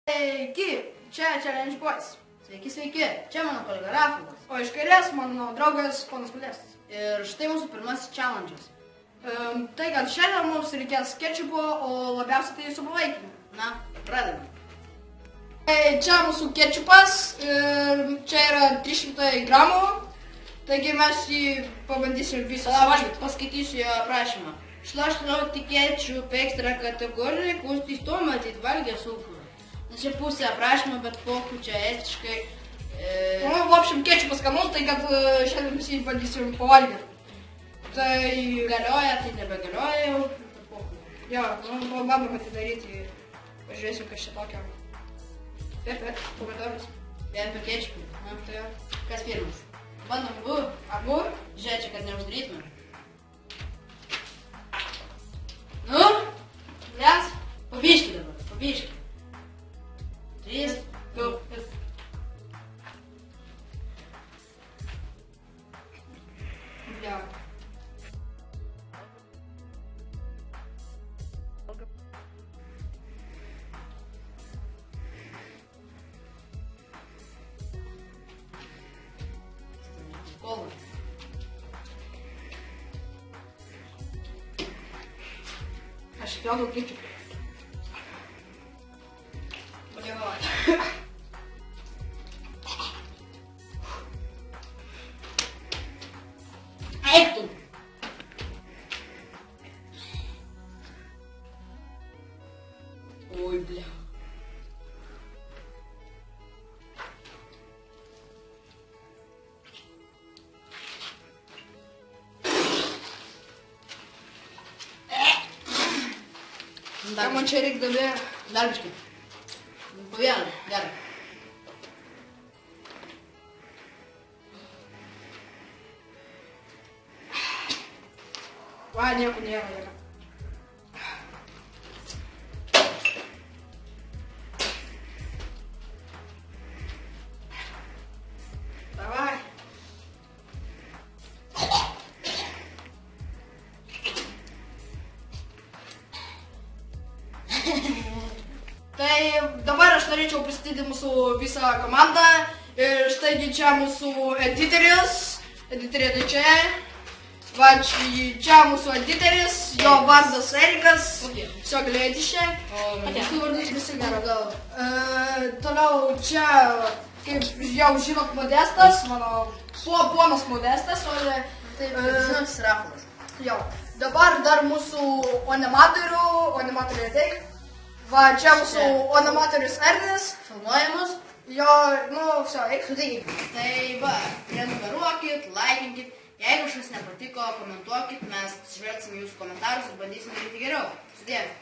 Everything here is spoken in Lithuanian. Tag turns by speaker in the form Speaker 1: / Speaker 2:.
Speaker 1: Sveiki, čia Challenge Boys.
Speaker 2: Sveiki, sveiki, čia mano kolega Rafalas.
Speaker 1: O iš kairės mano draugas ponas Modestas.
Speaker 2: Ir štai mūsų pirmasis challenge'as.
Speaker 1: Tai kad šiandien mums reikės kečupo, o labiausiai tai jūsų palaikymų.
Speaker 2: Na, pradedame.
Speaker 1: Čia mūsų kečupas, čia yra 300 gramų, taigi mes jį pabandysim visą suvalgyti.
Speaker 2: Paskaitysiu jo aprašymą. Šlaštauti ketchup ekstra kategorijai, kūstys to matyti valgė cukrų. Na čia pusė aprašymą, bet kokiu čia estiškai.
Speaker 1: Nu, в общем, kečupas skanus, tai kad šiandien mes jį bandysim pavalgyti. Tai
Speaker 2: galioja, tai nebegalioja jau.
Speaker 1: Jo, nu, bandom atidaryti, pažiūrėsim, kas čia tokio. Pomidorus.
Speaker 2: Vien apie kečupą. Na,
Speaker 1: Tai jo.
Speaker 2: kas pirmas? Bandom abu. Žiūrėk, čia, kad neuždarytume. Nu,
Speaker 1: Vienas,
Speaker 2: pabiški dabar, pabiški. 3,
Speaker 1: 2, Bля.
Speaker 2: кола.
Speaker 1: Aš pjaunau kečupą.
Speaker 2: Подевай. Эх тут. Ой, бля.
Speaker 1: Tam man čia reikia dabar.
Speaker 2: Dar biškai. Po vieną, gerai.
Speaker 1: Va, nieko nėra, nėra. Davai. Tai dabar aš norėčiau pristatyti mūsų visą komandą. Ir štai čia mūsų editeris. Editorė tai čia. Va, čia mūsų editeris, jo vardas Erikas. Все, galėjate čia.
Speaker 2: Mūsų vardus visi neradau.
Speaker 1: Toliau čia, kaip jau žinot, Modestas, mano ponas Modestas.
Speaker 2: Taip, žinotis Rafalas.
Speaker 1: Jo, dabar dar mūsų animatorių ateik. Va, čia mūsų animatorius Ernis.
Speaker 2: Filmuojamus.
Speaker 1: Jo, nu, все, eik.
Speaker 2: Sutaigi, tai va, prenumeruokit, laikinkit. Jeigu kažkas nepatiko, komentuokit, mes atsižvelgsime jūsų komentarus ir bandysime daryti geriau. Sudėm.